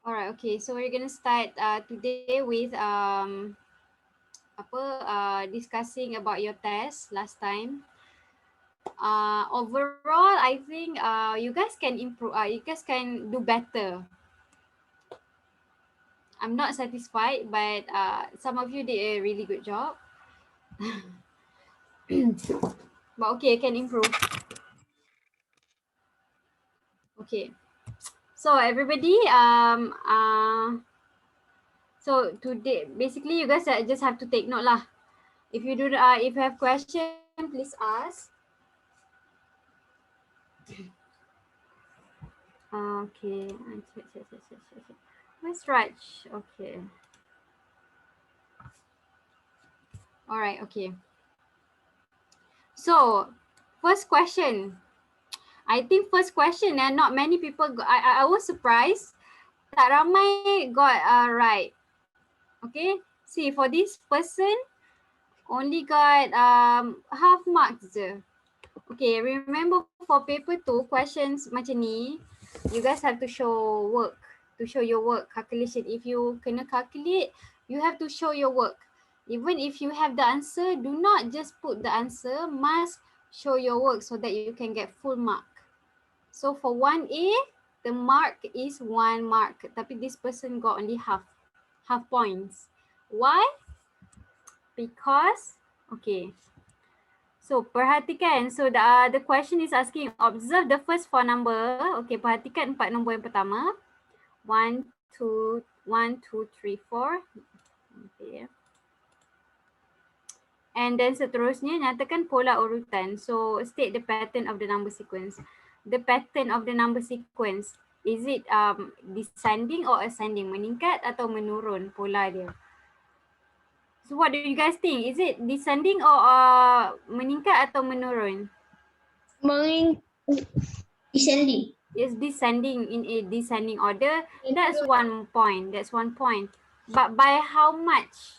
Alright, okay. So we're gonna start today with discussing about your test last time. Overall, I think you guys can improve. You guys can do better. I'm not satisfied, but some of you did a really good job. But okay, I can improve. Okay. So everybody, so today basically you guys just have to take note lah. If you do, if you have question, please ask. Okay, check. Where's Raj? Okay. All right. Okay. So, first question. I think first question, and not many people. I was surprised. Tak ramai got right. Okay. See, for this person, only got half marks je. Okay. Remember for paper 2 questions macam ni, you guys have to show work. To show your work calculation. If you kena calculate, you have to show your work. Even if you have the answer, do not just put the answer, must show your work so that you can get full mark. So for 1A, the mark is 1 mark. Tapi this person got only half points. Why? Because, okay. So perhatikan, so the question is asking, observe the first 4 number. Okay, perhatikan 4 nombor yang pertama. 1, 2, 3, 4. Okay. And then seterusnya nyatakan pola urutan. So state the pattern of the number sequence. The pattern of the number sequence, is it descending or ascending? Meningkat atau menurun pola dia? So what do you guys think? Is it descending or meningkat atau menurun? Descending. It's descending in a descending order. That's 1 point. That's 1 point. But by how much?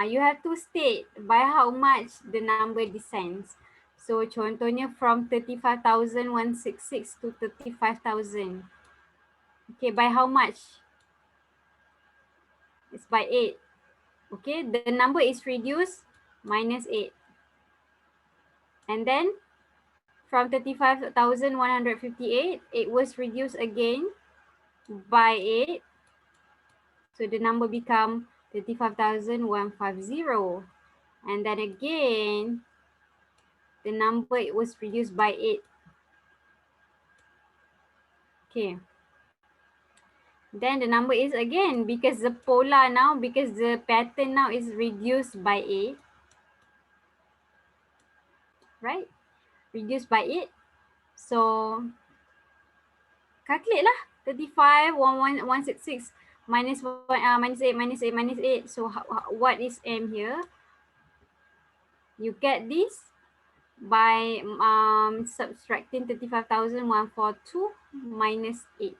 You have to state by how much the number descends. So contohnya from 35,166 to 35,000. Okay, by how much? It's by 8. Okay, the number is reduced minus 8. And then from 35,158, it was reduced again by 8. So the number become 35,150. And then again, the number it was reduced by 8. Okay. Then the number is again, because the polar now, because the pattern now is reduced by 8. Right? Reduced by 8. So, calculate lah. 35, 166 minus 8. So, what is M here? You get this by subtracting 35,142 minus 8.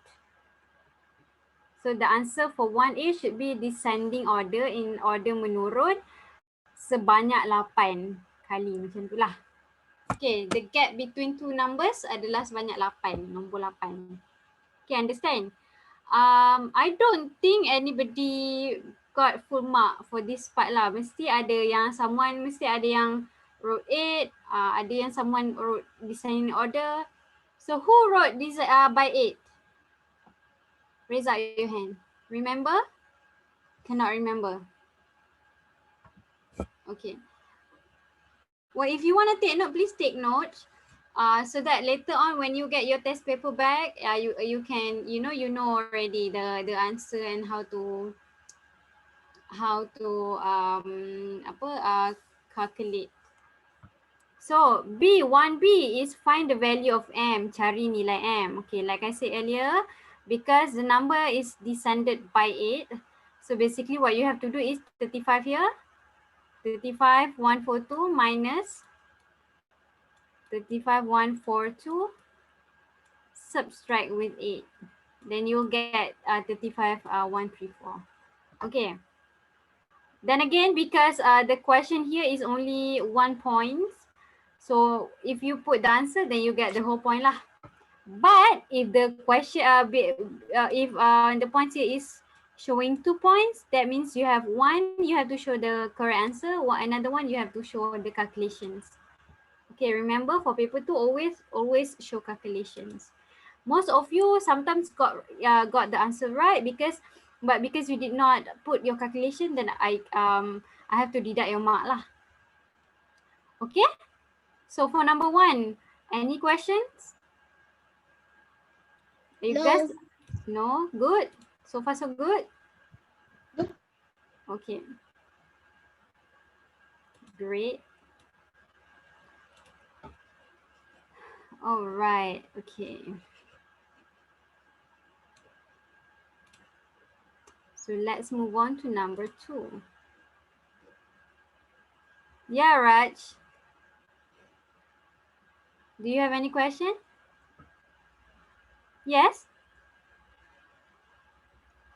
So the answer for 1A should be descending order, in order menurun sebanyak 8 kali macam tu lah. Okay, the gap between two numbers adalah sebanyak 8, nombor 8. Okay, understand? I don't think anybody got full mark for this part lah. Mesti ada yang wrote 8, ada yang someone wrote descending order. So who wrote this by 8? Raise up your hand. Remember? Cannot remember. Okay. Well, if you want to take note, please take note. So that later on when you get your test paper back, you can you know already the answer and how to calculate. So B1B is find the value of M, cari nilai M. Okay, like I said earlier, because the number is descended by 8. So basically what you have to do is 35 here. 35,142 minus 35,142 subtract with 8. Then you'll get 35,134. Okay. Then again, because the question here is only 1 point. So if you put the answer, then you get the whole point lah. But if the question, if the points here is showing 2 points, that means you have one, you have to show the correct answer. Another one, you have to show the calculations. Okay, remember for paper 2, always show calculations. Most of you sometimes got the answer right because you did not put your calculation, then I have to deduct your mark lah. Okay, so for number 1, any questions? You guys, no, good. So far so good. Okay, great. All right. Okay. So let's move on to number 2. Yeah, Raj. Do you have any question? Yes?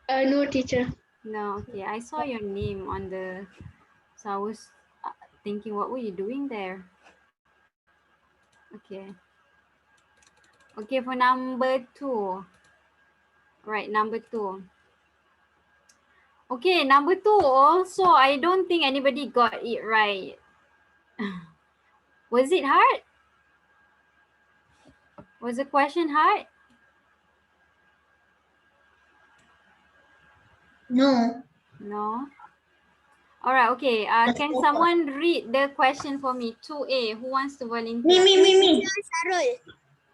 No, teacher. No. Okay. I saw your name on the, so I was thinking, what were you doing there? Okay. Okay, for number 2. Right, number 2. Okay, number 2 also, I don't think anybody got it right. Was it hard? Was the question hard? No. No. All right, okay. Can someone read the question for me? 2A, who wants to volunteer? Me. Sarul.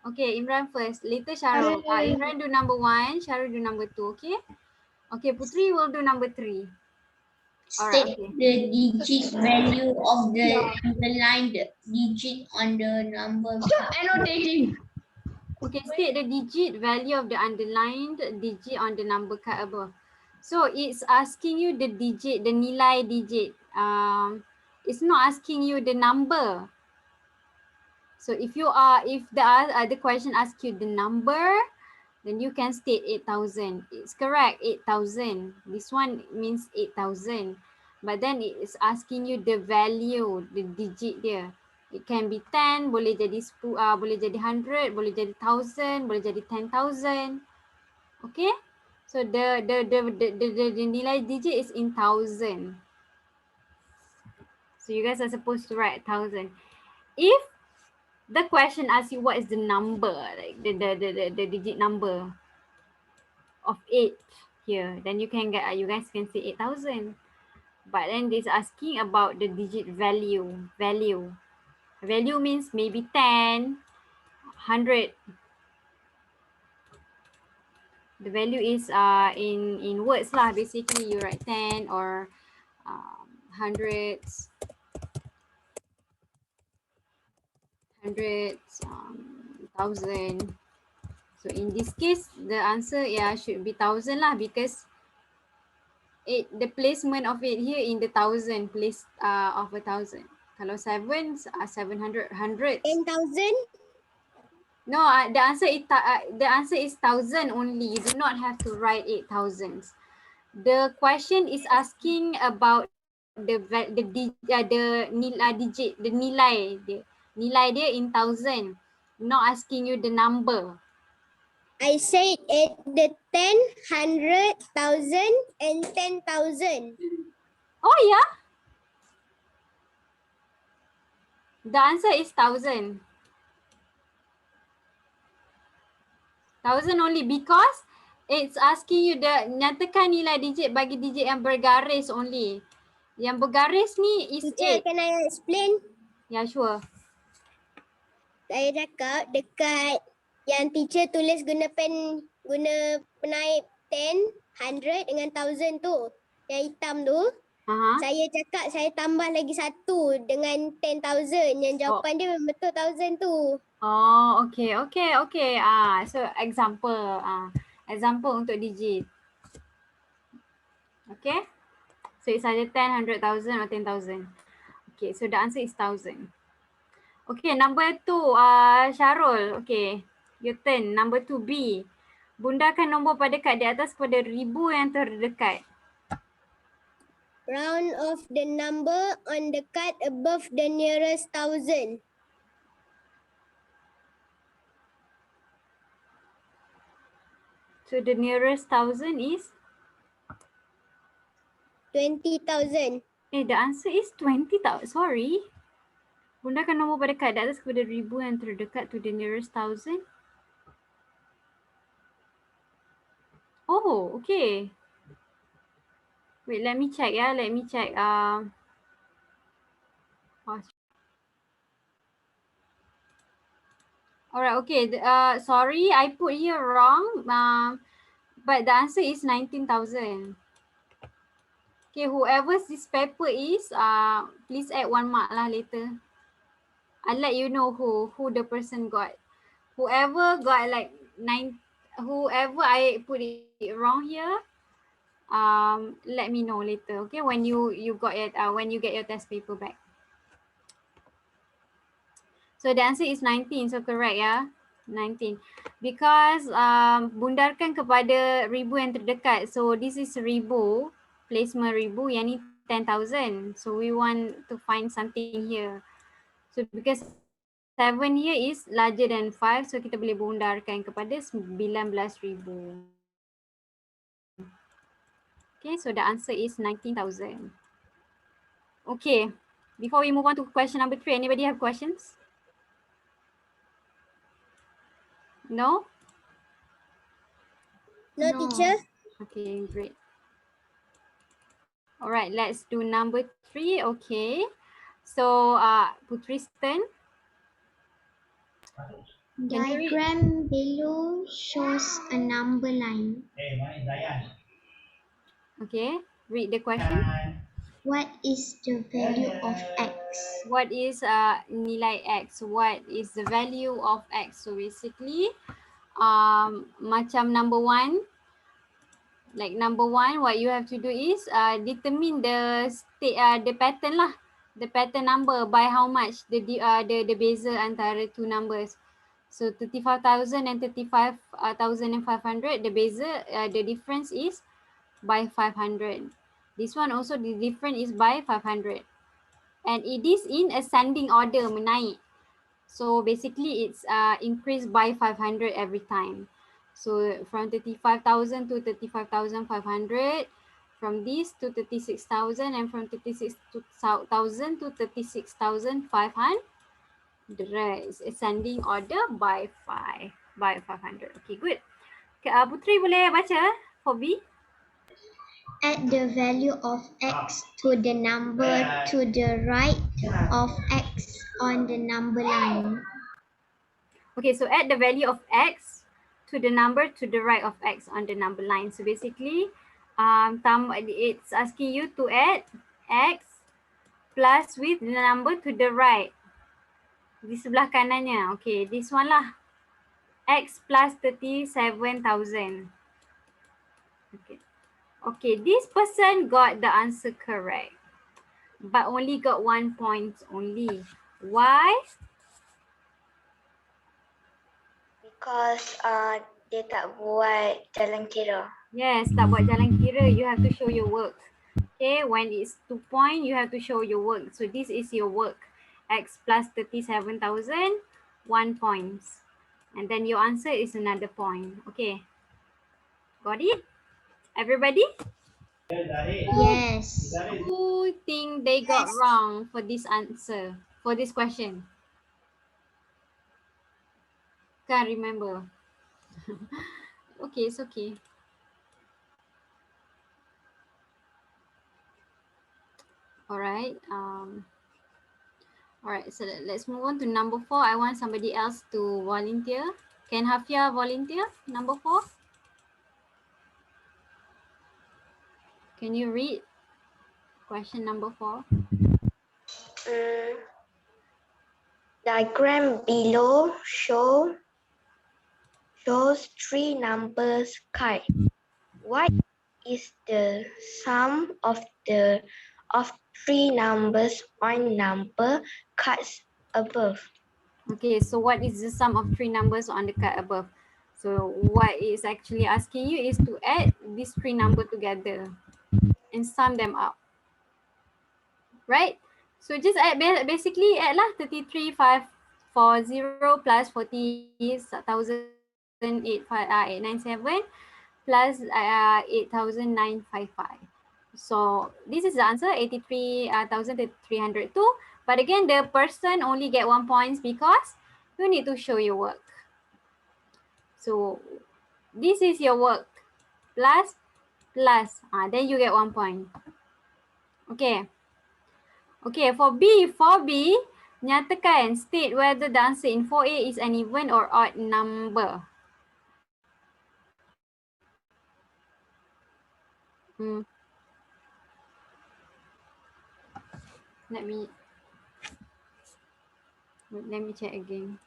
Okay, Imran first. Later Syarul. Imran do number 1, Syarul do number 2, okay? Okay, Putri will do number 3. All right, State okay. the digit value of the underlined digit on the number. Stop annotating. Okay, state the digit value of the underlined digit on the number card above. So it's asking you the digit, the nilai digit. It's not asking you the number. So if the question asks you the number, then you can state 8,000. It's correct, 8,000. This one means 8,000. But then it is asking you the value, the digit there. It can be 10, boleh jadi 10, boleh jadi 100, boleh jadi 1,000, boleh jadi 10,000. Okay? So the nilai digit is in thousand. So you guys are supposed to write 1,000. If the question asks you what is the number, like the digit number of 8 here, then you guys can say 8,000. But then this asking about the digit value. Value means maybe 10, 100. The value is in words lah. Basically, you write 10 or hundreds, thousand. So in this case, the answer should be 1,000 lah, because the placement of it here in the thousand, place of 1,000. Kalau 7, 700, hundreds. 10,000. No, the answer is 1,000 only. You do not have to write 8,000. The question is asking about the digit, the nilai dia in thousand. Not asking you the number. I said it the 10, 100, 1,000 and 10,000. Oh yeah. The answer is 1,000. 1,000 only, because it's asking you nyatakan nilai digit bagi digit yang bergaris only. Yang bergaris ni is Teacher, 8. can I explain? Yeah, sure. Saya cakap dekat yang teacher tulis guna penaip 10, 100 dengan 1,000 tu. Yang hitam tu. Saya cakap saya tambah lagi 1 dengan 10,000. Yang jawapan dia memang betul 1,000 tu. Oh, okay. So example, example untuk digit. Okay. So it's either 10, 100,000 or 10,000. Okay, so the answer is 1,000. Okay, number 2, Syarul. Okay, your turn. Number 2B. Bundakan nombor pada kad di atas kepada ribu yang terdekat. Round off the number on the card above the nearest 1,000. So the nearest 1,000 is? 20,000. The answer is 20,000. Sorry. Gundahkan nombor pada kad atas kepada ribu yang terdekat to the nearest 1,000. Oh, okay. Wait, let me check. Let me check. Alright, okay. Sorry, I put here wrong. But the answer is 19,000. Okay, whoever's this paper is, please add 1 mark lah later. I'll let you know who the person got. Whoever got like whoever I put it wrong here, let me know later. Okay, when you got it, when you get your test paper back. So the answer is 19. So correct, yeah, 19. Because bundarkan kepada ribu yang terdekat. So this is ribu, placement ribu, yang ni 10,000. So we want to find something here. So because 7 here is larger than 5, so kita boleh bundarkan kepada 19,000. Okay, so the answer is 19,000. Okay, before we move on to question number 3, anybody have questions? No? No, teacher. Okay, great. All right, let's do number 3. Okay. So, Putri's turn. Diagram below shows a number line. Okay, read the question. What is the value of x? What is nilai x? What is the value of x? So basically, macam number 1, like number 1, what you have to do is determine the state, the pattern lah, the pattern number by how much the beza antara two numbers. So 35,000 and 35,500, the beza, the difference is by 500. This one also the difference is by 500, and it is in ascending order, menaik. So basically it's increased by 500 every time. So from 35,000 to 35,500, from this to 36,000, and from 36,000 to 36,500. It's ascending order by 500. Okay, good. Putri boleh baca for B? Add the value of x to the number to the right of x on the number line. Okay, so add the value of x to the number to the right of x on the number line. So basically, it's asking you to add x plus with the number to the right. Di sebelah kanannya. Okay, this one lah. X plus 37,000. Okay. Okay, this person got the answer correct, but only got 1 point only. Why? Because dia tak buat jalan kira. Yes, tak buat jalan kira. You have to show your work. Okay, when it's 2 point, you have to show your work. So this is your work. X plus 37,000, 1 point. And then your answer is another point. Okay. Got it? Everybody? Yes. Who think they got wrong for this answer, for this question? Can't remember. Okay, it's okay. All right. All right, so let's move on to number 4. I want somebody else to volunteer. Can Hafia volunteer? Number 4. Can you read question number 4? Diagram below shows 3 numbers card. What is the sum of 3 numbers on number cards above? Okay, so what is the sum of 3 numbers on the card above? So what it's actually asking you is to add these 3 numbers together and sum them up, right? So just add, basically add lah 33,540 plus 40,897 plus 8,955. So this is the answer, 83,302. But again, the person only get 1 point because you need to show your work. So this is your work, plus, then you get 1 point. Okay. Okay, for B, nyatakan, state whether the answer in 4A is an even or odd number. Let me check again.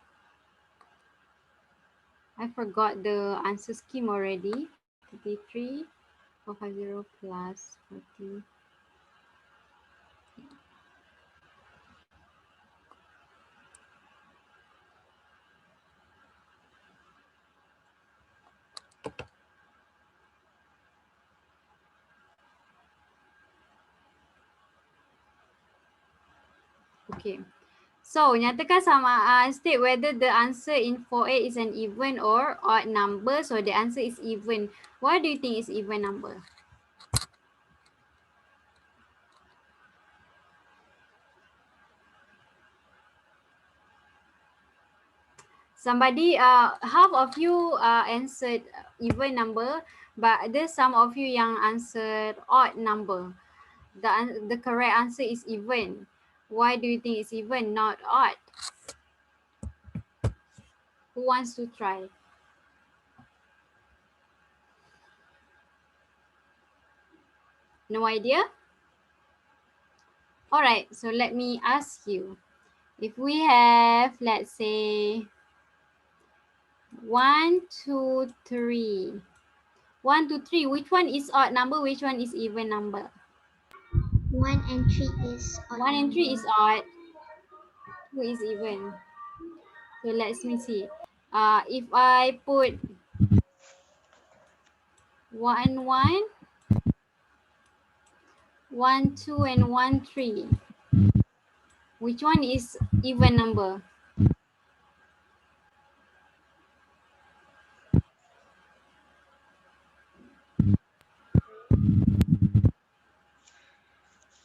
I forgot the answer scheme already. 33,450 plus 40. Okay. So, nyatakan sama, state whether the answer in 4A is an even or odd number. So, the answer is even. Why do you think it's even number? Somebody, half of you answered even number, but there's some of you yang answered odd number. The correct answer is even. Why do you think it's even, not odd? Who wants to try? No idea? All right, so let me ask you. If we have, let's say, 1, 2, 3. 1, 2, 3. Which one is odd number? Which one is even number? 1 and 3 is odd 1 and 3 number. is odd. 2 is even. So let me see. If I put 1, 1, 1, 2, and 1, 3. Which one is even number?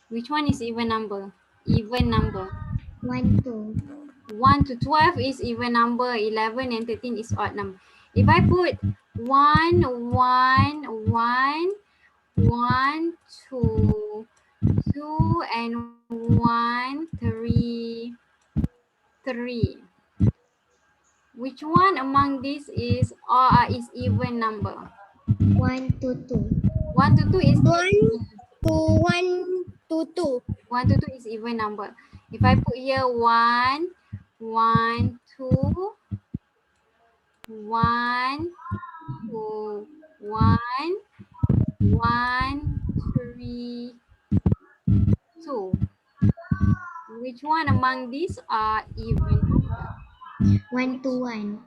Which one is even number? Even number. 1, 2. 1 to 12 is even number. 11 and 13 is odd number. If I put 1, 1, 1, 1, 2, 2, and 1, 3, 3. Which one among these is even number? 1 to 2. 1 to 2 is 1 to 1 to 2. 1 to 2 is even number. If I put here 1, 1, 2, 1, 2, 1, 1, 3, 2. Which one among these are even number? 1 to 1.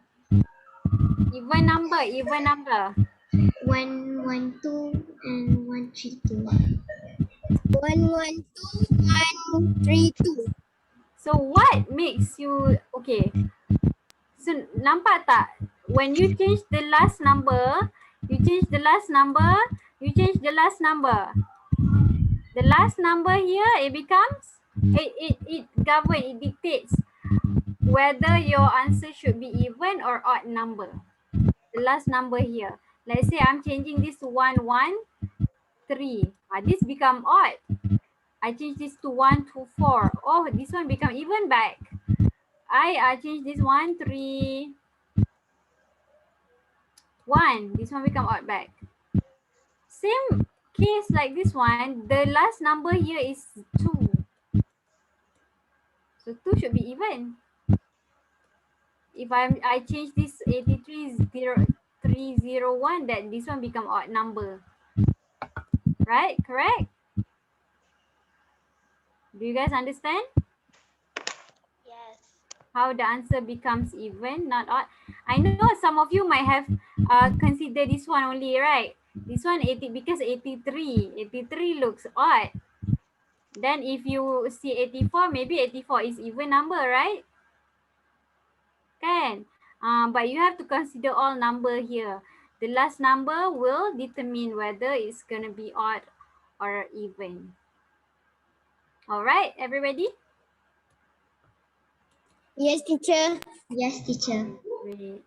Even number, even number. 1, 1, 2, and 1, 3, 2. 1, 1, 2, 1, 3, 2. So what makes you, okay. So nampak tak? When you change the last number, you change the last number, you change the last number. The last number here, it becomes, it governs, it dictates whether your answer should be even or odd number. The last number here. Let's say I'm changing this to 1, 1, 3. This become odd. I change this to 1, 2, 4. Oh, this one become even back. I change this 1, 3, 1. This one become odd back. Same case like this one, the last number here is 2. So 2 should be even. If I change this 83,301, that this one become odd number. Right? Correct? Do you guys understand? Yes. How the answer becomes even, not odd? I know some of you might have considered this one only, right? This one 80 because 83 looks odd. Then if you see 84, maybe 84 is even number, right? Kan? But you have to consider all number here. The last number will determine whether it's going to be odd or even. All right, everybody? Yes, teacher. Yes, teacher. Great.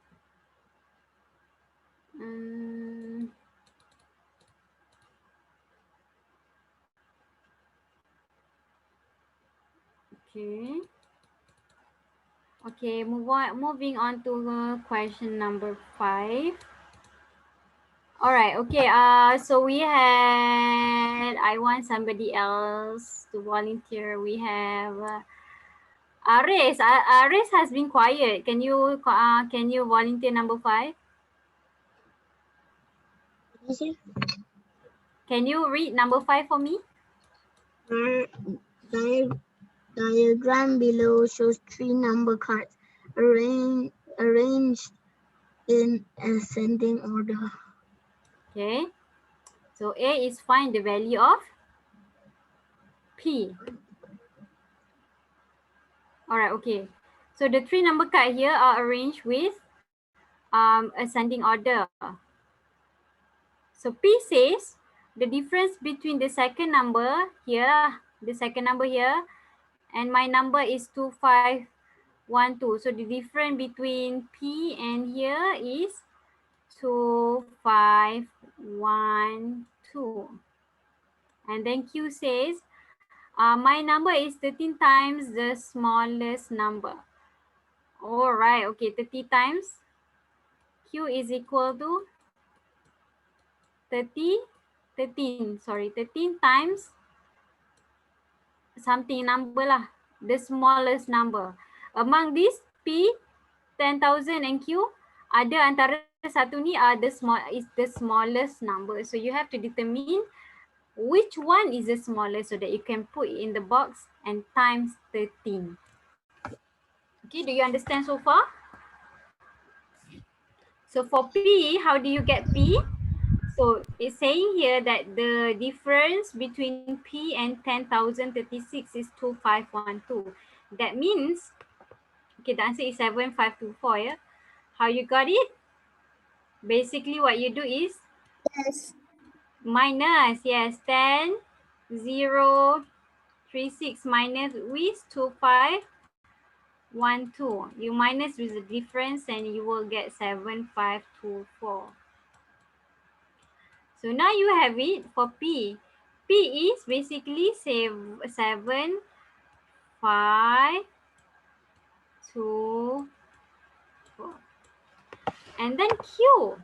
Okay. Okay, moving on to question number 5. All right, okay. So we had, I want somebody else to volunteer. We have Aris. Aris has been quiet. Can you volunteer number 5? Can you read number 5 for me? Diagram below shows 3 number cards arranged in ascending order. Okay. So A is find the value of P. All right, okay. So the 3 number card here are arranged with ascending order. So P says the difference between the second number here, and my number is 2512. So the difference between P and here is 2512. And then Q says, my number is 13 times the smallest number. All right, okay, 30 times Q is equal to 13 times something number lah, the smallest number. Among these P, 10,000 and Q, ada antara satu ni is the smallest number. So you have to determine which one is the smallest so that you can put it in the box and times 13. Okay, do you understand so far? So for P, how do you get P? So it's saying here that the difference between P and 10,036 is 2512. That means, okay, the answer is 7524, yeah? How you got it? Basically what you do is Yes. minus, yes, 10, 0, 36 minus with 2512. You minus with the difference and you will get 7524. So now you have it for P. P is basically 7, 5, 2, 4. And then Q.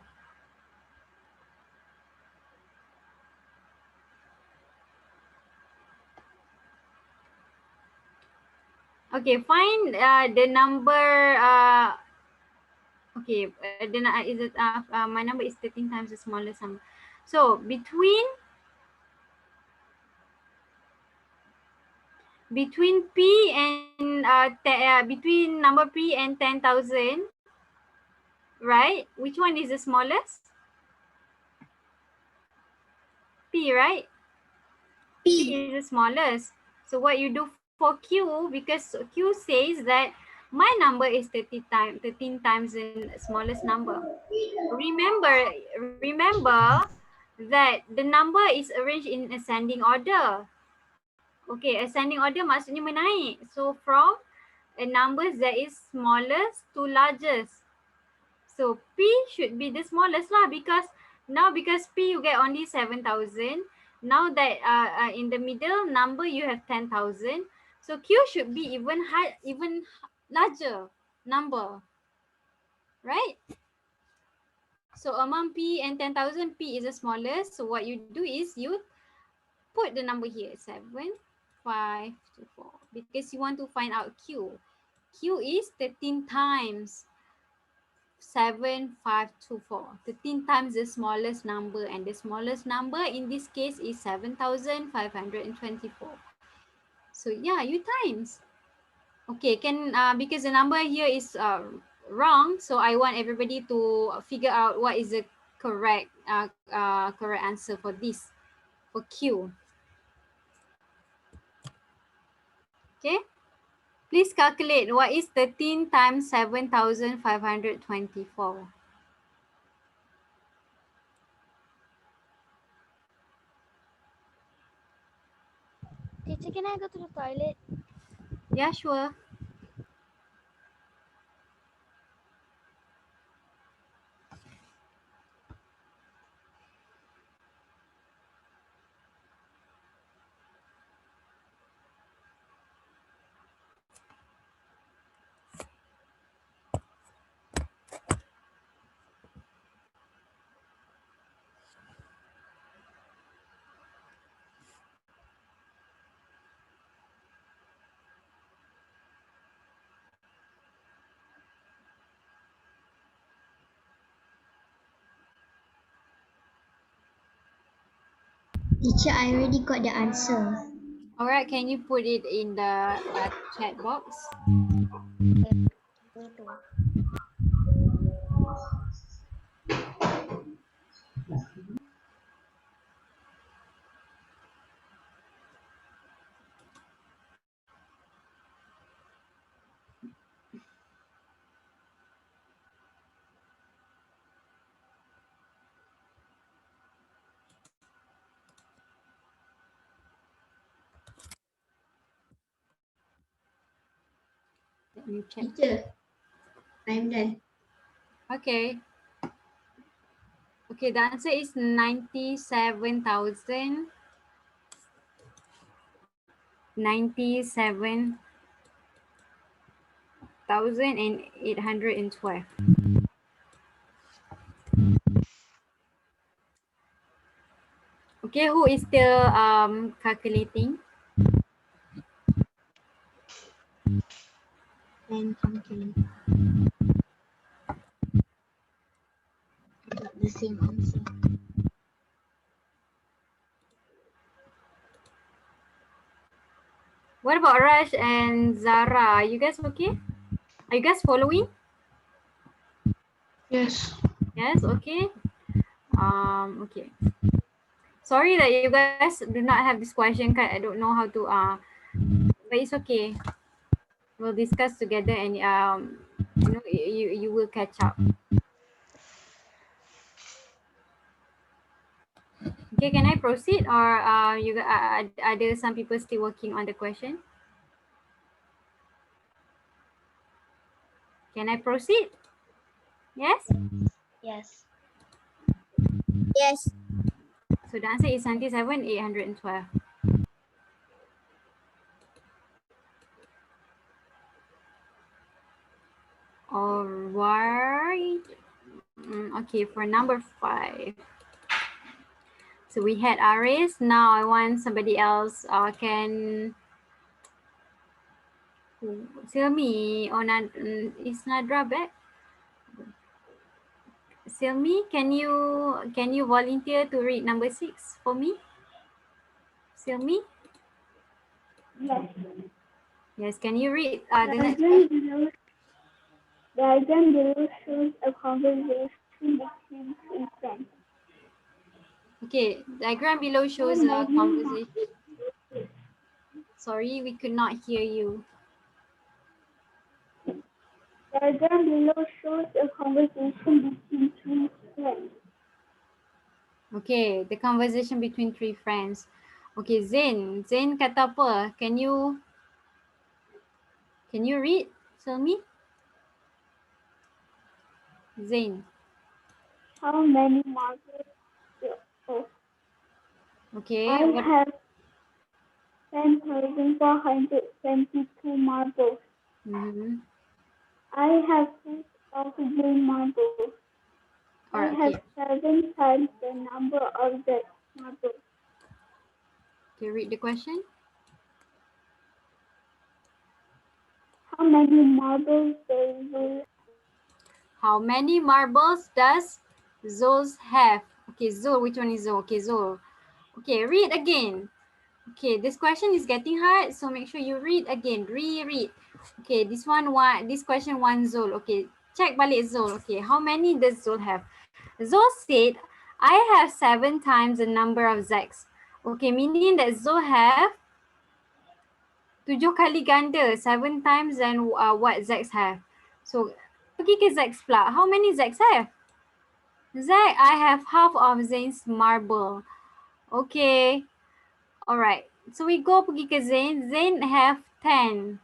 Okay, find the number. Okay, my number is 13 times the smallest number. So between P and between number P and 10,000, right? Which one is the smallest? P, right? P is the smallest. So what you do for Q, because Q says that my number is 13 times the smallest number. Remember that the number is arranged in ascending order. Okay, ascending order maksudnya menaik. So from a number that is smallest to largest. So P should be the smallest lah, because P you get only 7,000. Now that in the middle number you have 10,000. So Q should be even larger number, right? So among P and 10,000, P is the smallest. So what you do is you put the number here, 7, 5, 2, 4, because you want to find out Q. Q is 13 times 7, 5, 2, 4. 13 times the smallest number, and the smallest number in this case is 7,524. So yeah, you times. Okay, because the number here is wrong, so I want everybody to figure out what is the correct answer for this, for Q. Okay, please calculate what is 13 times 7,524. Teacher, can I go to the toilet? Yeah, sure. Teacher, I already got the answer. All right, can you put it in the chat box? Me too. Let me check. Teacher, I'm done. Okay. Okay, the answer is 97,000. 97,812. Okay, who is still calculating? And calculate. I got the same answer. What about Raj and Zara? Are you guys okay? Are you guys following? Yes. Yes, okay. Okay. Sorry that you guys do not have this question card. I don't know how to but it's okay. We'll discuss together and you know you will catch up. Okay, can I proceed or are there some people still working on the question? Can I proceed? Yes? Yes. Yes. So the answer is 97,812. All right. Okay, for number 5. So we had Aris. Now I want somebody else can Silmi or is Nadra back? Silmi, can you volunteer to read number 6 for me? Silmi? Yes. Yes, can you read the next Diagram below shows a conversation between two friends. Okay, diagram below shows a conversation. Sorry, we could not hear you. Diagram below shows a conversation between two friends. Okay, the conversation between 3 friends. Okay, Zain kata apa? Can you read? Tell me. Zain. How many marbles? Oh, Okay. I have 10,422 marbles. I have 6 of green marbles. All right, I have okay. 7 times the number of the marbles. Okay, read the question. How many marbles does Zul? How many marbles does Zul have? Okay, Zul, which one is Zul? Okay, Zul. Okay, read again. Okay, this question is getting hard, so make sure you read again. Reread. Okay, this question one Zul. Okay, check balik Zul. Okay, how many does Zul have? Zul said, I have 7 times the number of Zs. Okay, meaning that Zul have 7 kali ganda, 7 times than what Zs have. So, pergi ke Zs pula. How many Zs have? I have half of Zain's marble. Okay. Alright. So we go pergi ke Zain. Zain have 10.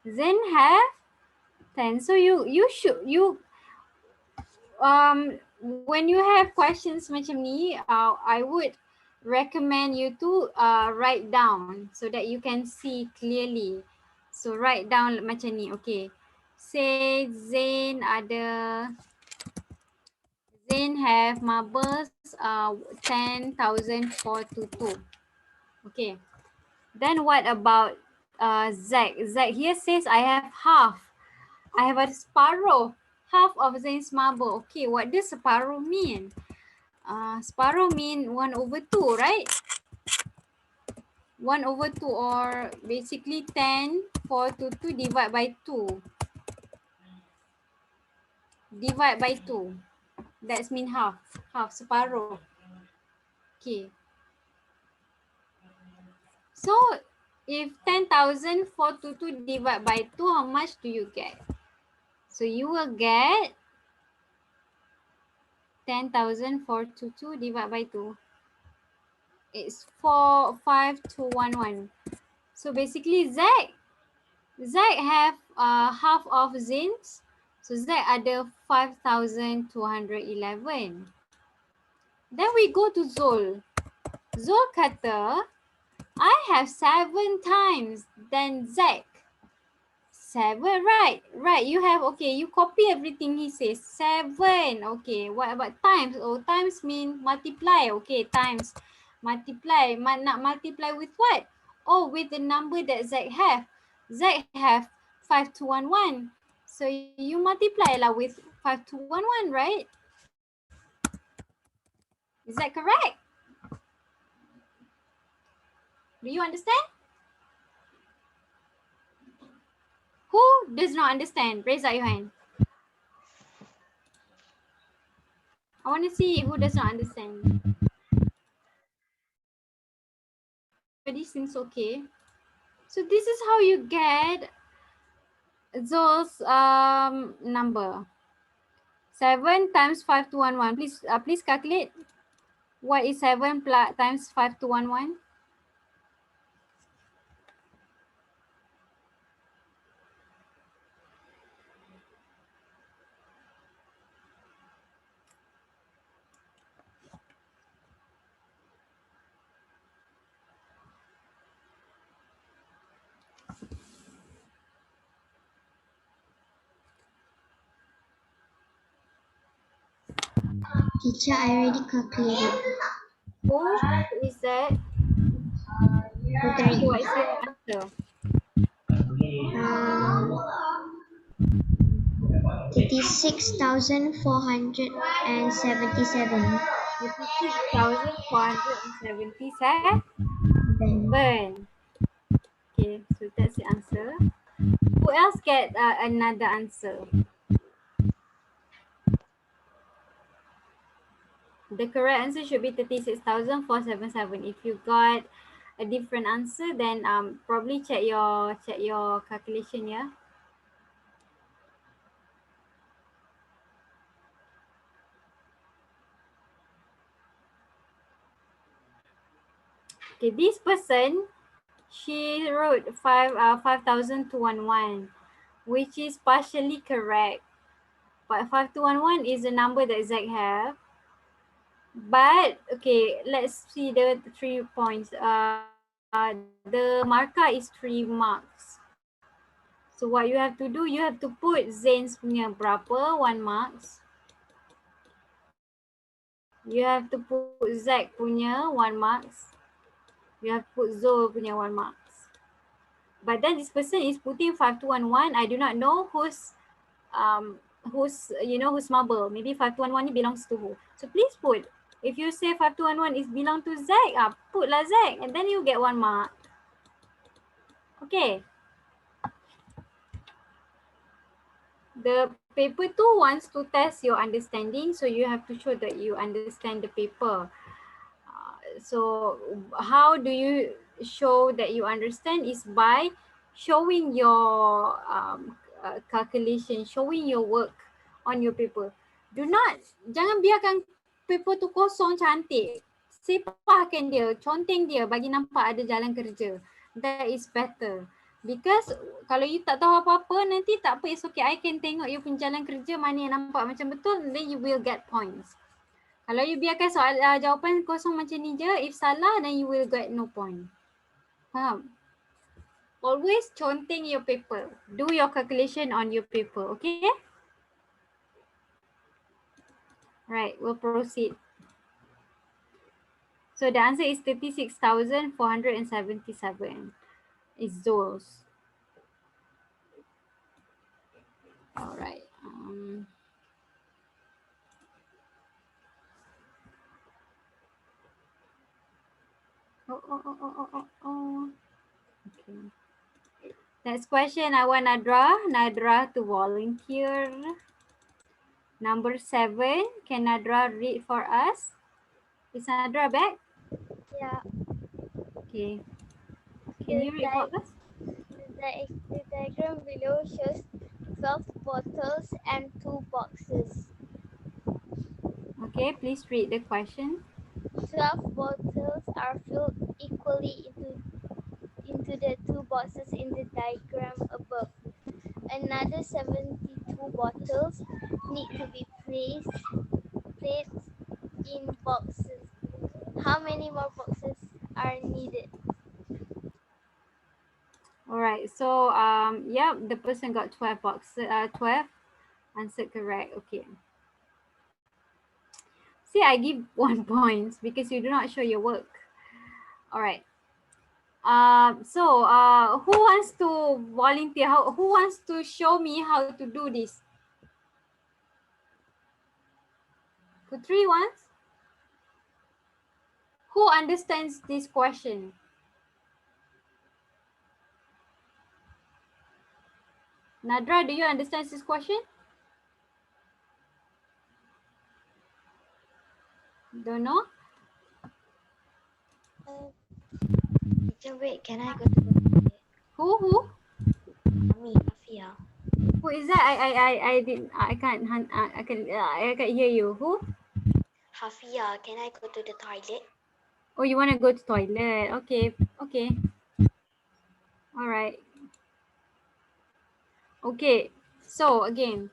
Zain have 10. So when you have questions macam ni, I would recommend you to write down so that you can see clearly. So write down macam ni. Okay. Say Zain have marbles 10,422. Okay. Then what about Zack? Zack here says I have half. I have a separuh. Half of Zain's marble. Okay, what does separuh mean? Separuh mean 1/2, right? 1/2, or basically 10,422 divide by 2. Divide by 2. That's mean half. Half, separuh. Okay. So if 10,422 divided by 2, how much do you get? So you will get 10,422 divided by 2. It's 45211. So basically Zack have half of Zain's. So Zack ada 5,211. Then we go to Zul. Zul kata, I have 7 times than Zack. 7, right? Right, you have, okay, you copy everything he says. 7, okay. What about times? Oh, times mean multiply. Okay, times. Multiply. Nak multiply with what? Oh, with the number that Zack have. Zack have 5211. So you multiply lah with 5211, right? Is that correct? Do you understand? Who does not understand? Raise up your hand. I want to see who does not understand. Everybody seems okay. So this is how you get Zol's number. 7 times 5211. Please calculate. What is 7 times 5211? Teacher, I already calculated. Who is that? Putri. What is your answer? 36,477. 36,477. Okay, so that's the answer. Who else get another answer? The correct answer should be 36,477. If you got a different answer, then probably check your calculation, yeah. Okay, this person, she wrote 5,211, which is partially correct. But 5211 is the number that Zack have. But okay, let's see the 3 points. The marker is 3 marks. So what you have to do, you have to put Zain's punya berapa, 1 marks. You have to put Zack punya 1 marks. You have to put Zul punya 1 marks. But then this person is putting 5211. I do not know whose marble. Maybe 5211 ni belongs to who. So please put. If you say 5211 is belong to Zack, put lah Zack, and then you get 1 mark. Okay. The paper 2 wants to test your understanding, so you have to show that you understand the paper. So how do you show that you understand is by showing your calculation, showing your work on your paper. Jangan biarkan paper tu kosong cantik. sepahkan dia, conteng dia bagi nampak ada jalan kerja. That is better. Because kalau you tak tahu apa-apa, nanti tak apa, it's okay. I can tengok you punya jalan kerja mana yang nampak macam betul, then you will get points. Kalau you biarkan soal jawapan kosong macam ni je, if salah, then you will get no point. Faham? Always conteng your paper. Do your calculation on your paper, okay? Right, we'll proceed. So the answer is 36,477. It's joules. All right. Okay. Next question, I want Nadra to volunteer. Number 7, can Nadra read for us? Is Nadra back? Yeah. Okay. Can you read for us? The diagram below shows 12 bottles and 2 boxes. Okay, please read the question. 12 bottles are filled equally into the 2 boxes in the diagram above. Another 72 bottles need to be placed in boxes. How many more boxes are needed? All right. So yeah, the person got 12 boxes. 12 answered correct. Okay. See, I give 1 point because you do not show your work. All right. Who wants to volunteer? Who wants to show me how to do this? Putri wants? Who understands this question? Nadra, do you understand this question? Don't know? Teacher, wait, can I go to the toilet? Who? Me, Afia. Who is that? I can't hear you. Who? Hafia, can I go to the toilet? Oh, you want to go to toilet? Okay. All right. Okay. So again,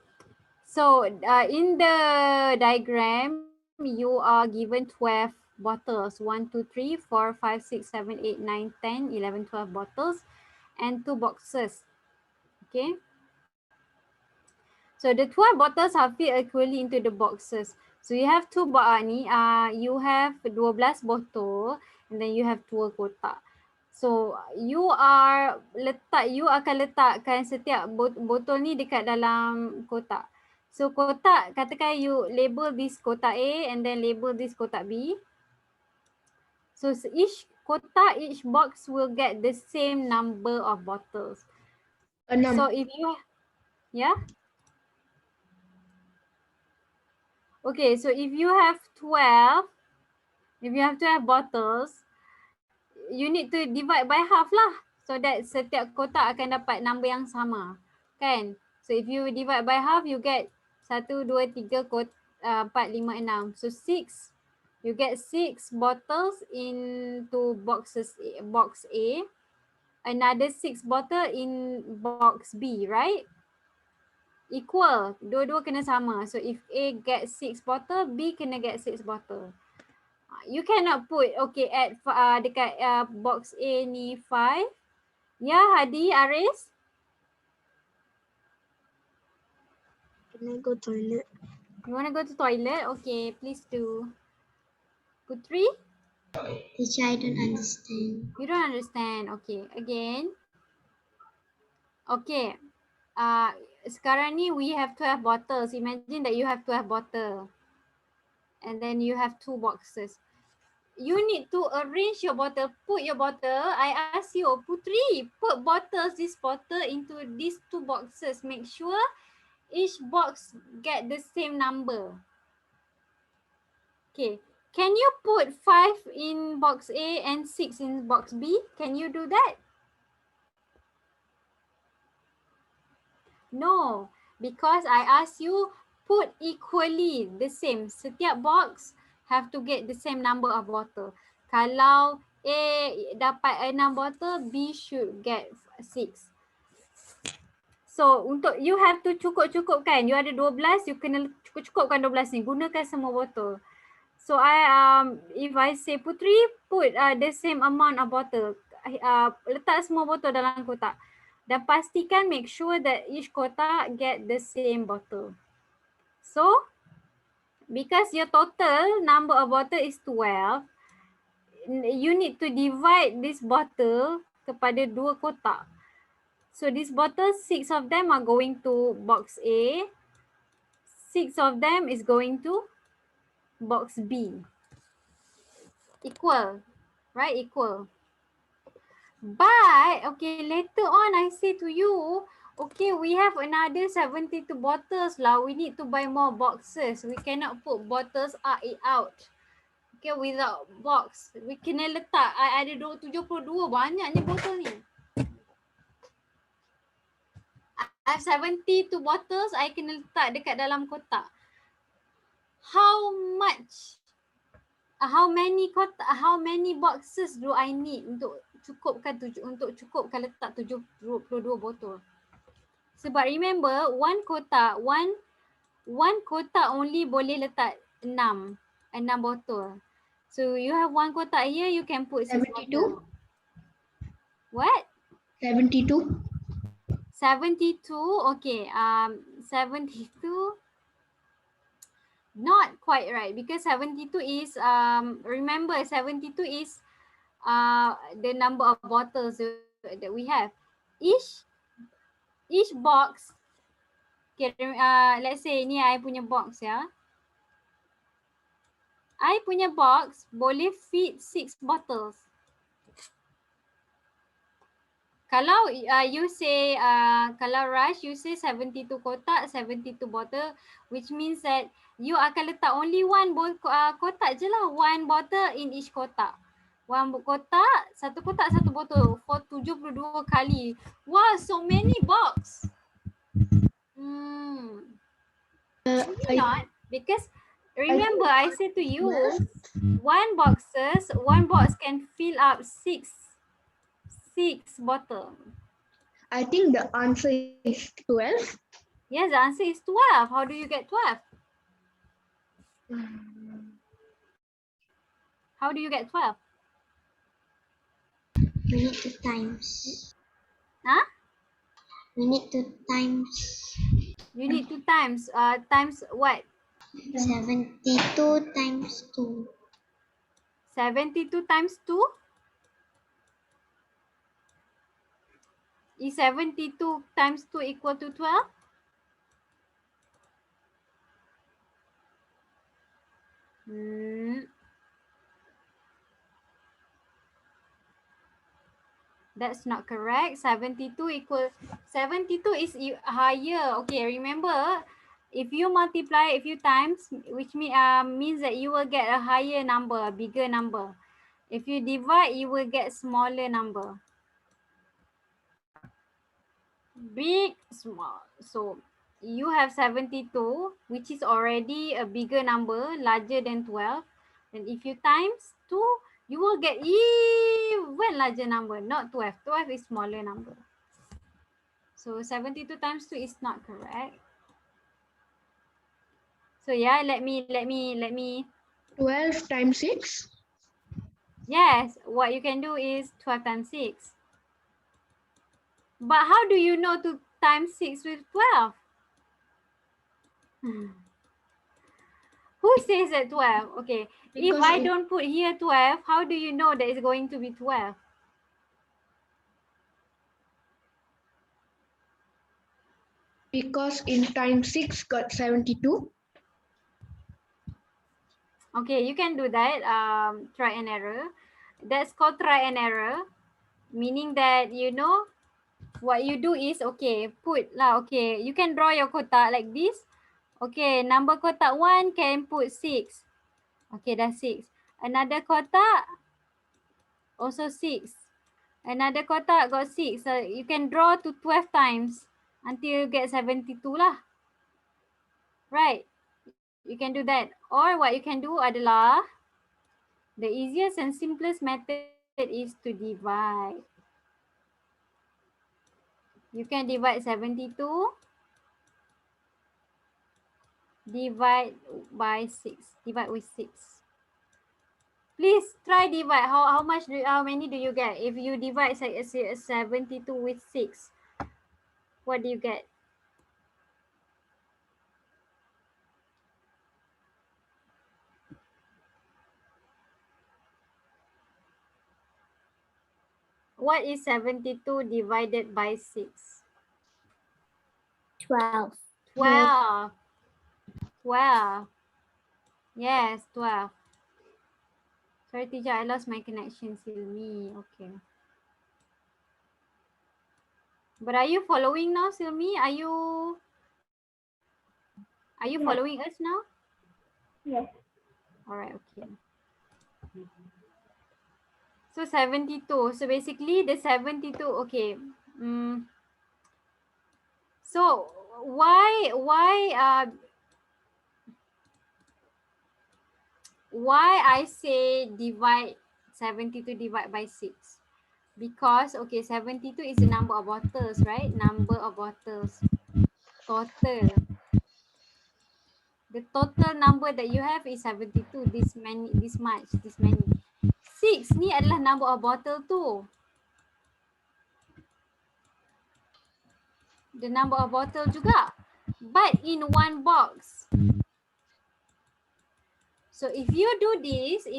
in the diagram, you are given 12 bottles. 1, 2, 3, 4, 5, 6, 7, 8, 9, 10, 11, 12 bottles and 2 boxes. Okay. So the 12 bottles are filled equally into the boxes. So you have you have 12 botol and then you have 2 kotak. So you akan letakkan setiap botol ni dekat dalam kotak. So kotak, katakan you label this kotak A and then label this kotak B. So each box will get the same number of bottles. So if you, yeah? Okay, so if you have 12 bottles, you need to divide by half lah. So that setiap kotak akan dapat number yang sama. Kan? So if you divide by half, you get 1, 2, 3, 4, 5, 6. So 6, you get 6 bottles into box A. Another 6 bottle in box B, right? Equal. Dua-dua kena sama. So if A get 6 bottle, B kena get 6 bottle. You cannot put, okay, at dekat box A ni 5. Ya, Hadi, Aris? Can I go toilet? You want to go to toilet? Okay, please do. Putri? Teacher, I don't understand. You don't understand. Okay, again. Okay. Sekarang ni we have 12 bottles. Imagine that you have 12 bottles. And then you have 2 boxes. You need to arrange your bottle. Put your bottle. I ask you, Putri, put this bottle into these 2 boxes. Make sure each box get the same number. Okay. Can you put 5 in box A and 6 in box B? Can you do that? No, because I ask you put equally the same. Setiap box have to get the same number of bottle. Kalau A dapat 6 bottle, B should get 6. So untuk you have to cukup-cukupkan. You ada 12, you kena cukup-cukupkan 12 ni. Gunakan semua botol. So if I say Putri, put the same amount of bottle. Letak semua botol dalam kotak. Dan pastikan make sure that each kotak get the same bottle. So because your total number of bottle is 12, you need to divide this bottle kepada 2 kotak. So this bottle, 6 of them are going to box A. 6 of them is going to box B. Equal, right? Equal. But, okay, later on I say to you, okay, we have another 72 bottles lah. We need to buy more boxes. We cannot put bottles out. Okay, without box. We kena letak, ada 72, banyaknya botol ni. I have 72 bottles, I kena letak dekat dalam kotak. How much, how many boxes do I need untuk cukupkan letak 72 botol? Sebab remember, one kotak only boleh letak 6 botol. So you have one kotak here, you can put 6 botol. What? 72. 72, okay, 72, not quite right, because 72 is, remember 72 is the number of bottles that we have. Each box, okay, let's say ni I punya box ya. I punya box boleh fit 6 bottles. Kalau you say, kalau Raj, you say 72 kotak, 72 bottle, which means that you akan letak only one kotak je lah. One bottle in each kotak. One kotak, satu botol for 72 kali. Wow, so many box. Not, because remember I said to you, one box can fill up 6 bottle. I think the answer is 12. Yes, the answer is 12. How do you get 12? How do you get 12? We need to times. Huh? We need to times. You need to times. Times what? 72 times 2. 72 times 2? Is 72 times 2 equal to 12? That's not correct. 72 is higher. Okay, remember, if you multiply, if you times, which means that you will get a higher number, a bigger number. If you divide, you will get smaller number. Big, small. So you have 72, which is already a bigger number, larger than 12. And if you times 2, you will get even larger number, not 12. 12 is smaller number. So 72 times 2 is not correct. So yeah, let me 12 times 6. Yes, what you can do is 12 times 6. But how do you know to times 6 with 12? Who says that 12? Okay, Because if I don't put here 12, how do you know that it's going to be 12? Because in times 6 got 72. Okay, you can do that, try and error. That's called try and error, meaning that, you know, what you do is, okay, okay, you can draw your kotak like this. Okay, number kotak 1 can put 6. Okay, that's 6. Another kotak, also 6. Another kotak got 6. So you can draw to 12 times until you get 72 lah. Right? You can do that. Or what you can do adalah, the easiest and simplest method is to divide. You can divide 72, divide by 6, divide with 6. Please try divide. How many do you get? If you divide 72 with 6, what do you get? What is 72 divided by 6? 12. 12. 12. Yes, 12. Sorry, teacher, I lost my connection, Silmi. Okay. But are you following now, Silmi? Are you following us now? Yes. All right, okay. So 72. So basically the 72, okay. So why I say divide 72 divide by 6? Because okay, 72 is the number of bottles, right? Number of bottles. Total. The total number that you have is 72. This many. 6 ni adalah number of bottle tu. The number of bottle juga. But in one box. So if you do this,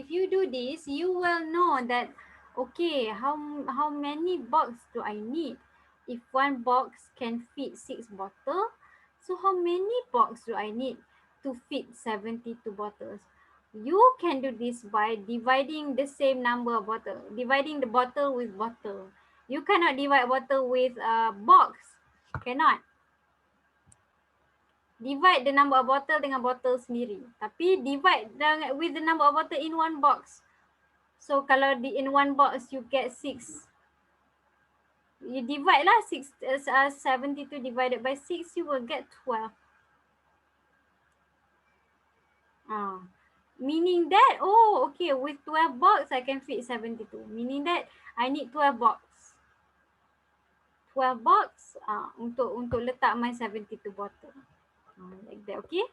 you will know that, okay, how many box do I need? If one box can fit 6 bottles, so how many box do I need to fit 72 bottles? You can do this by dividing the same number of bottle, dividing the bottle with bottle. You cannot divide bottle with box, cannot. Divide the number of bottle dengan bottle sendiri. Tapi divide with the number of bottle in one box. So kalau in one box you get 6. You divide lah 72 divided by 6, you will get 12. Meaning that, oh okay, with 12 box I can fit 72. Meaning that I need 12 box. 12 box untuk letak my 72 bottle. Like that, okay?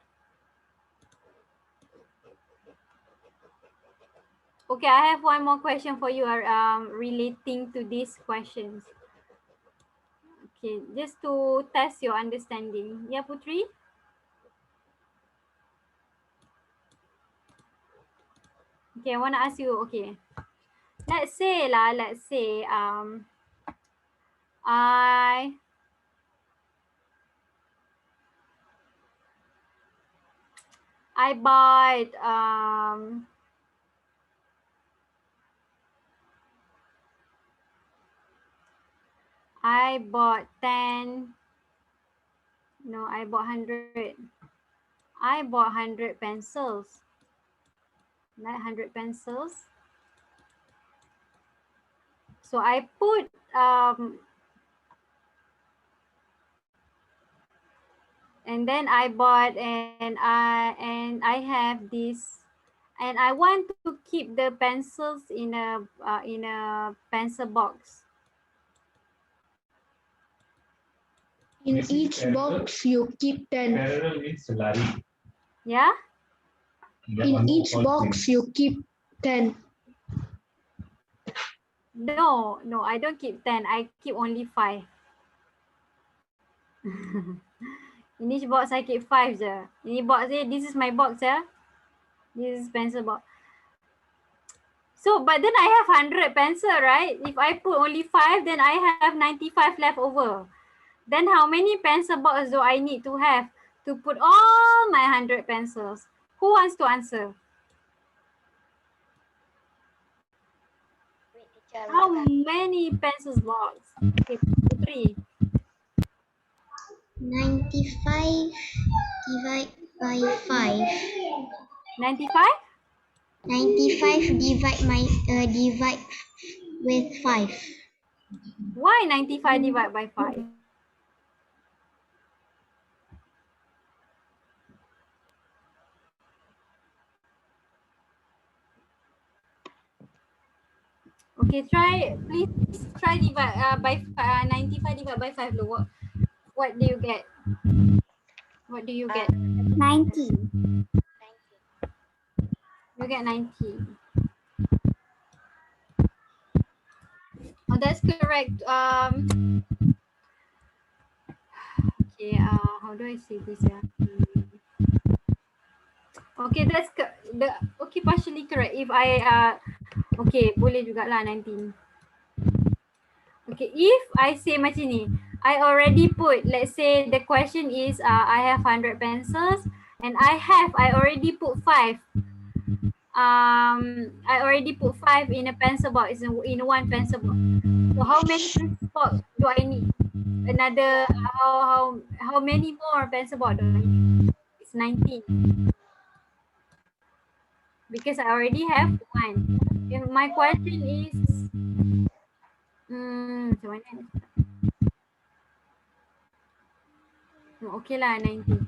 Okay, I have one more question for you relating to these questions. Okay, just to test your understanding. Yeah, Putri? Okay, I want to ask you, okay. Let's say I bought I bought 10. No, I bought 100. I bought 100 pencils. Like 100 pencils. So I put and then I bought and I have this, and I want to keep the pencils in a pencil box. In each box, you keep 10. Yeah? In each box, you keep 10. No, I don't keep 10. I keep only 5. In each box, I keep 5 je. In each box, this is my box, yeah? This is pencil box. So, but then I have 100 pencil, right? If I put only 5, then I have 95 left over. Then how many pencil box do I need to have to put all my 100 pencils? Who wants to answer? How many pencils box? Okay, Putri. 95 divided by 5. 95? 95 divide with 5. Why 95 divided by 5? Okay, please try divide by 95 divided by 5 dulu. What do you get? What do you get? 90. You get 90. Oh, that's correct. Okay, how do I say this? Okay, okay, partially correct. If I okay, boleh jugalah 19. Okay, if I say macam ni, I already put, let's say the question is I have 100 pencils and I already put 5. I already put 5 in a pencil box, in one pencil box. So how many pencil box do I need? Another how many more pencil box do I need? It's 19. Because I already have one. If my question is macam mana? Okay lah, 90.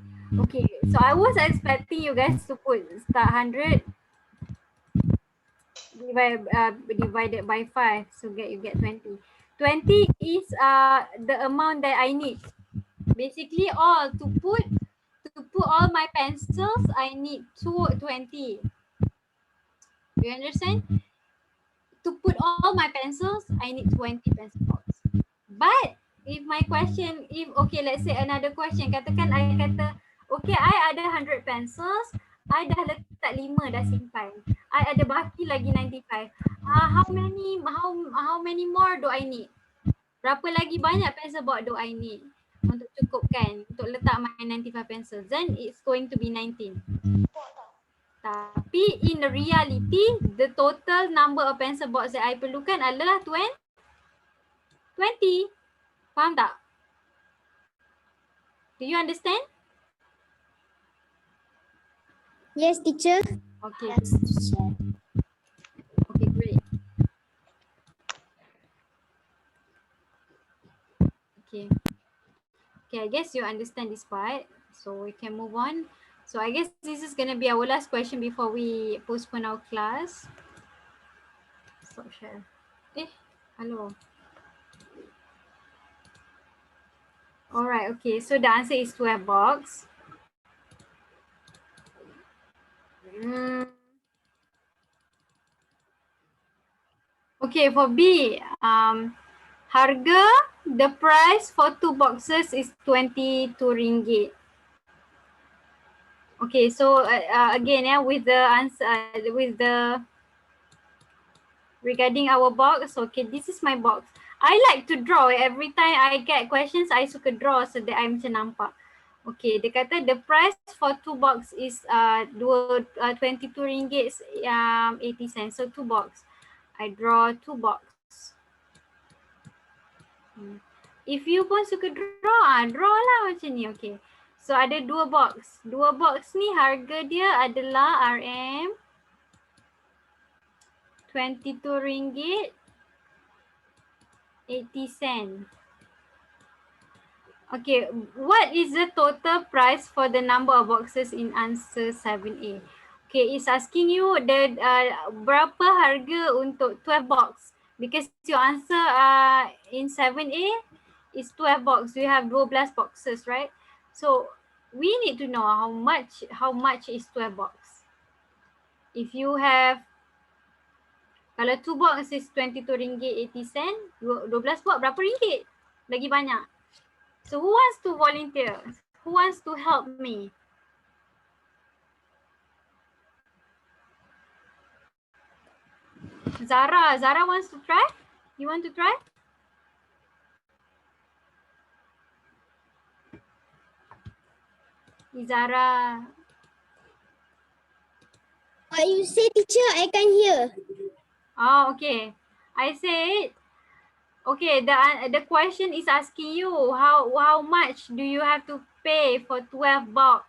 Okay, so I was expecting you guys to start 100 divided by 5, so you get 20. 20 is the amount that I need. Basically, to put all my pencils, I need 20. Do you understand? To put all my pencils, I need 20 pencil box. But if my question, okay, let's say another question, katakan I kata, okay, I ada 100 pencils, I dah letak 5 dah simpan. I ada baki lagi 95. How many more do I need? Berapa lagi banyak pencil box do I need untuk cukupkan, untuk letak my 95 pencils? Then it's going to be 19. Tapi in the reality, the total number of pencil box that I perlukan adalah 20. Faham tak? Do you understand? Yes, teacher. Okay. Okay, great. Okay. Okay, I guess you understand this part. So we can move on. So I guess this is going to be our last question before we postpone our class. Stop share. Hello. Alright, okay. So the answer is 12 box. Okay, for B, harga, the price for 2 boxes is 22 ringgit. Okay, so again, with the answer, regarding our box, okay, this is my box. I like to draw. Every time I get questions, I suka draw so that I macam nampak. Okay, dia kata the price for 2 box is 22 ringgit 80 cents. So 2 box. I draw 2 box. If you pun suka draw lah macam ni. Okay. So ada 2 box. 2 box ni harga dia adalah RM 22 ringgit 80 sen. Okay, what is the total price for the number of boxes in answer 7A? Okay, it's asking you the berapa harga untuk 12 box, because your answer in 7A is 12 box. You have 12 boxes, right? So we need to know how much is 12 box. If you have, kalau 2 box is 22 ringgit 80 sen, 12 box berapa ringgit? Lagi banyak. So who wants to volunteer? Who wants to help me? Zara wants to try? You want to try? Zara. What you say, teacher? I can't hear. Oh, okay. I said, okay, the question is asking you how much do you have to pay for 12 box?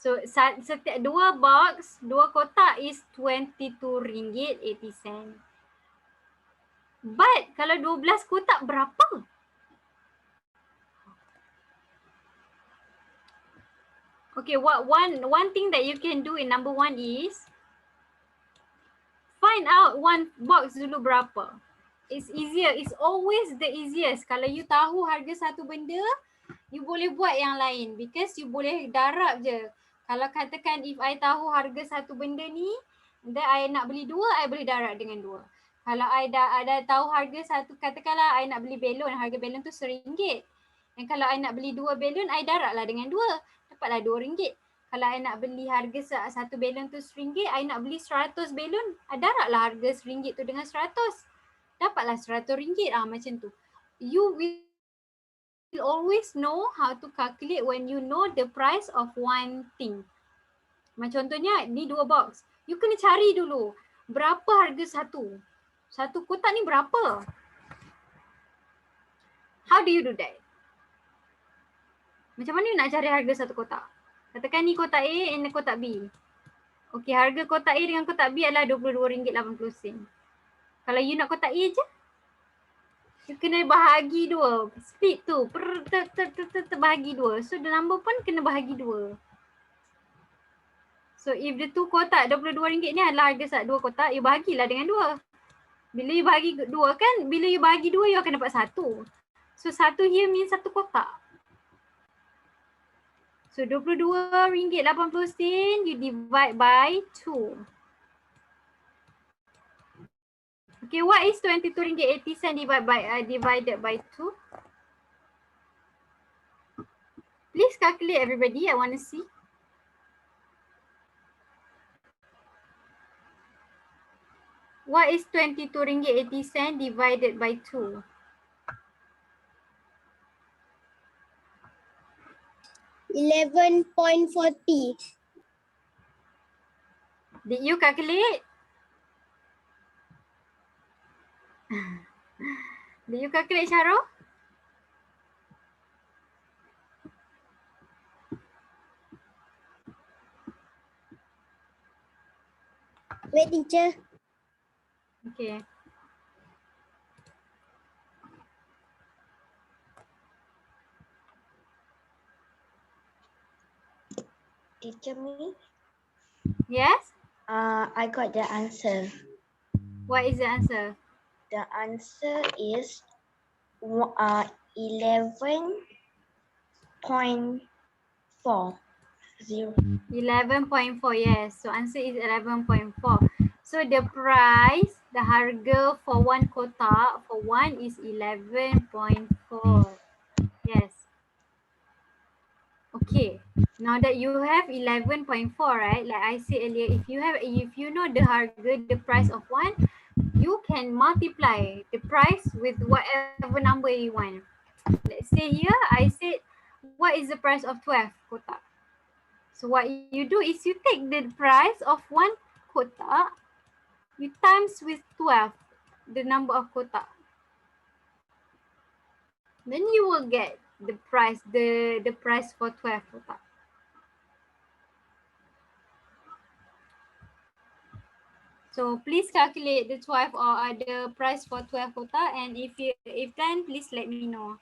So setiap 2 box, 2 kotak is 22 ringgit 80 sen. But kalau 12 kotak berapa? Okay, one thing that you can do in number 1 is find out one box dulu berapa. It's easier. It's always the easiest. Kalau you tahu harga satu benda, you boleh buat yang lain because you boleh darab je. Kalau katakan if I tahu harga satu benda ni, then I nak beli dua, I boleh darab dengan dua. Kalau I dah tahu harga satu, katakanlah I nak beli belon, harga belon tu RM1. Dan kalau I nak beli dua belon, I darab lah dengan dua. Dapatlah RM2. Kalau I nak beli harga satu belon tu RM1, I nak beli 100 belon, I darab lah harga RM1 tu dengan 100. Dapatlah RM100. Macam tu. You will always know how to calculate when you know the price of one thing. Macam contohnya, ni 2 box. You kena cari dulu, berapa harga satu? Satu kotak ni berapa? How do you do that? Macam mana you nak cari harga satu kotak? Katakan ni kotak A and kotak B. Okey, harga kotak A dengan kotak B adalah RM22.80. Kalau you nak kotak A je, you kena bahagi dua. Split tu, bahagi dua. So the number pun kena bahagi dua. So if the two kotak RM22 ni adalah harga dua kotak, you bahagilah dengan dua. Bila you bahagi dua kan, bila you bahagi dua, you akan dapat satu. So satu here means satu kotak. So RM22.80 you divide by 2. Okay, what is RM22.80 divided by 2? Please calculate everybody, I want to see. What is RM22.80 divided by 2? $11.40. Did you calculate? Did you calculate, Syarul? Wait, teacher. Okay. Teacher me, Yes? I got the answer. What is the answer? The answer is 11.4. 11.4, yes. So answer is 11.4. So the price, the harga for one kotak for one is 11.4. Yes. Okay. Now that you have 11.4, right? Like I said earlier, if you know the harga, the price of one, you can multiply the price with whatever number you want. Let's say here, I said, what is the price of 12 kotak? So what you do is you take the price of one kotak, you times with 12, the number of kotak. Then you will get the price, the price for 12 kotak. So please calculate the 12 or the price for 12 kotak, and if can, please let me know.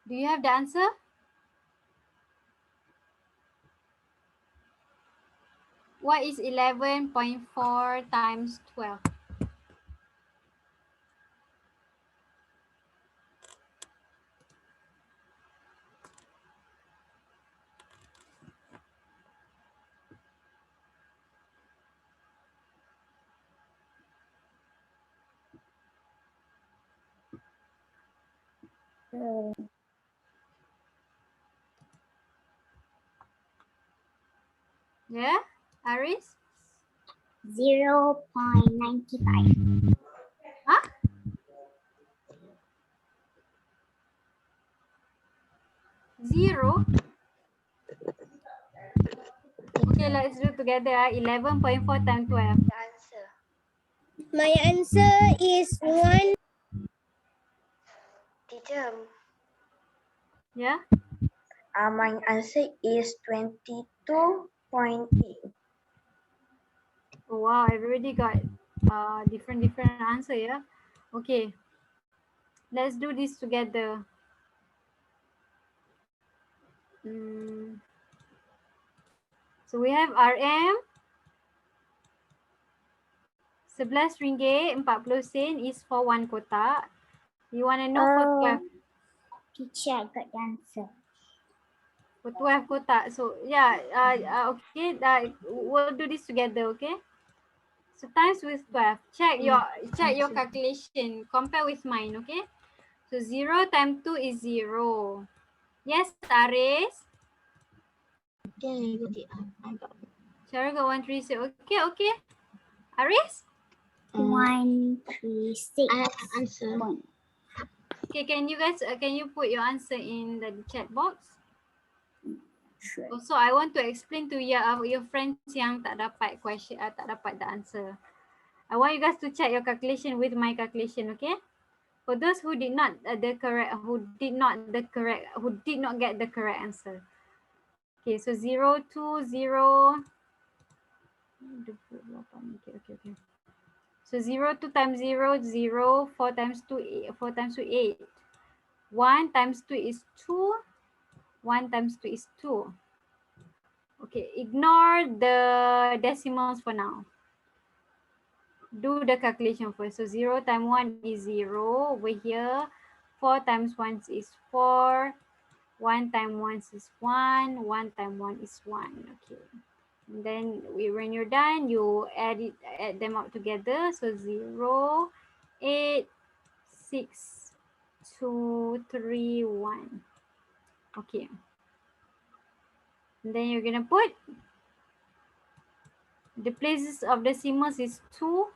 Do you have the answer? What is 11.4 times 12? Yeah, Aris? 0.95. Huh? Zero? Okay, let's do together. 11.4 times 12. The answer. My answer is 1. Teacher, Yeah? my answer is 22.8. Oh, wow, everybody got different answer, yeah? Okay. Let's do this together. So we have RM RM11 ringgit 40 sen is for 1 kotak. You want to know for 12? Teacher, I got the answer. For 12 kotak. So yeah, okay, we'll do this together, okay? So times with 12. Check your calculation. Compare with mine, okay? So 0 times 2 is 0. Yes, Aris? Okay, I got it. Sarah got 136. Okay. Aris? 136. I have an answer. Okay, can you guys can you put your answer in the chat box? Sure. Also, I want to explain to your friends yang tak dapat question, tak dapat the answer. I want you guys to check your calculation with my calculation, okay? For those who did not get the correct answer. Okay, so 0 to 0. Okay. So 0 2 times 0, 0, 4 times 2, 4 times 2, 8. 1 times 2 is 2. 1 times 2 is 2. Okay, ignore the decimals for now. Do the calculation first. So 0 times 1 is 0 over here. 4 times 1 is 4. 1 times 1 is 1. 1 times 1 is 1. Okay. And then when you're done, you add them up together. So 0, 8, 6, 2, 3, 1. Okay. And then you're gonna put the places of decimals is 2.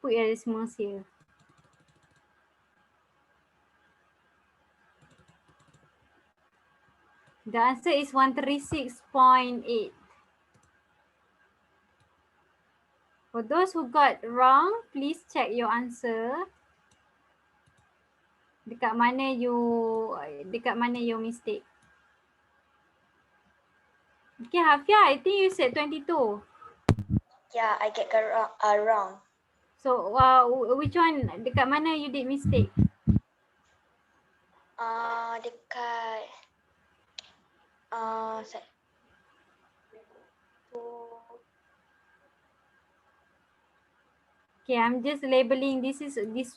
Put your decimals here. The answer is 136.8. For those who got wrong, please check your answer. Dekat mana you mistake. Okay, Hafia, I think you said 22. Yeah, I get wrong. So, which one? Dekat mana you did mistake? Dekat Okay, I'm just labeling. This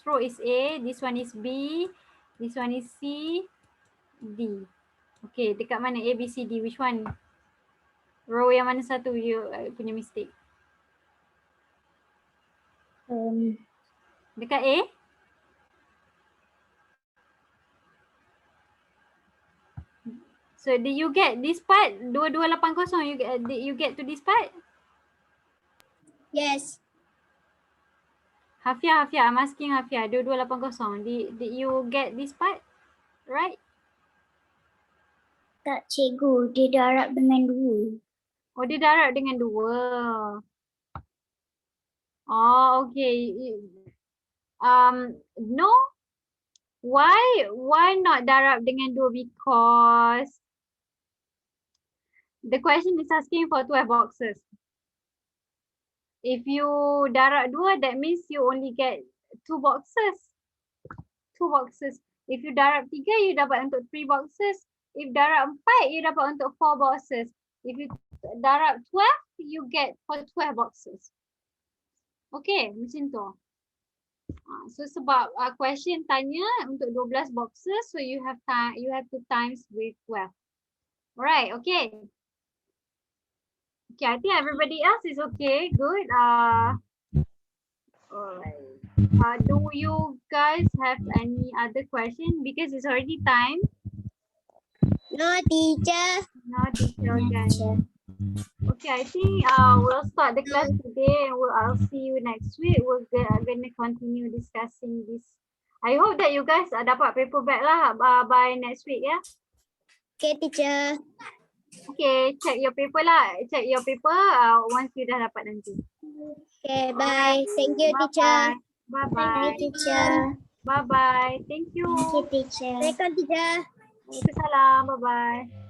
row is A, this one is B, this one is C, D. Okay, dekat mana A, B, C, D? Which one? Row yang mana satu you punya mistake? Dekat A? So did you get this part? 2280 you get to this part? Yes. Hafia, I'm asking Hafia, 2280. Did you get this part? Right? Tak, cikgu. Dia darab dengan 2. Oh, dia darab dengan 2. Oh, okay. No. Why not darab dengan 2? Because the question is asking for 12 boxes. If you darab 2, that means you only get 2 boxes. 2 boxes. If you darab 3, you dapat untuk 3 boxes. If darab 4, you dapat untuk 4 boxes. If you darab 12, you get for 12 boxes. Okay, macam tu. So sebab question tanya untuk 12 boxes, so you have to times with 12. Alright, okay. Okay, I think everybody else is okay. Good. Alright. Do you guys have any other question? Because it's already time. No, teacher. No, teacher. Okay. Okay, I think we'll start the class today and I'll see you next week. We're gonna continue discussing this. I hope that you guys dapat paper back lah by next week, yeah? Okay, teacher. Okay, check your paper lah. Check your paper once you dah dapat nanti. Okay, bye. Thank you, Bye-bye. teacher. Bye-bye. Teacher. Bye-bye. Thank you. Thank you, teacher. Assalamualaikum, teacher. Waalaikumsalam. Bye-bye.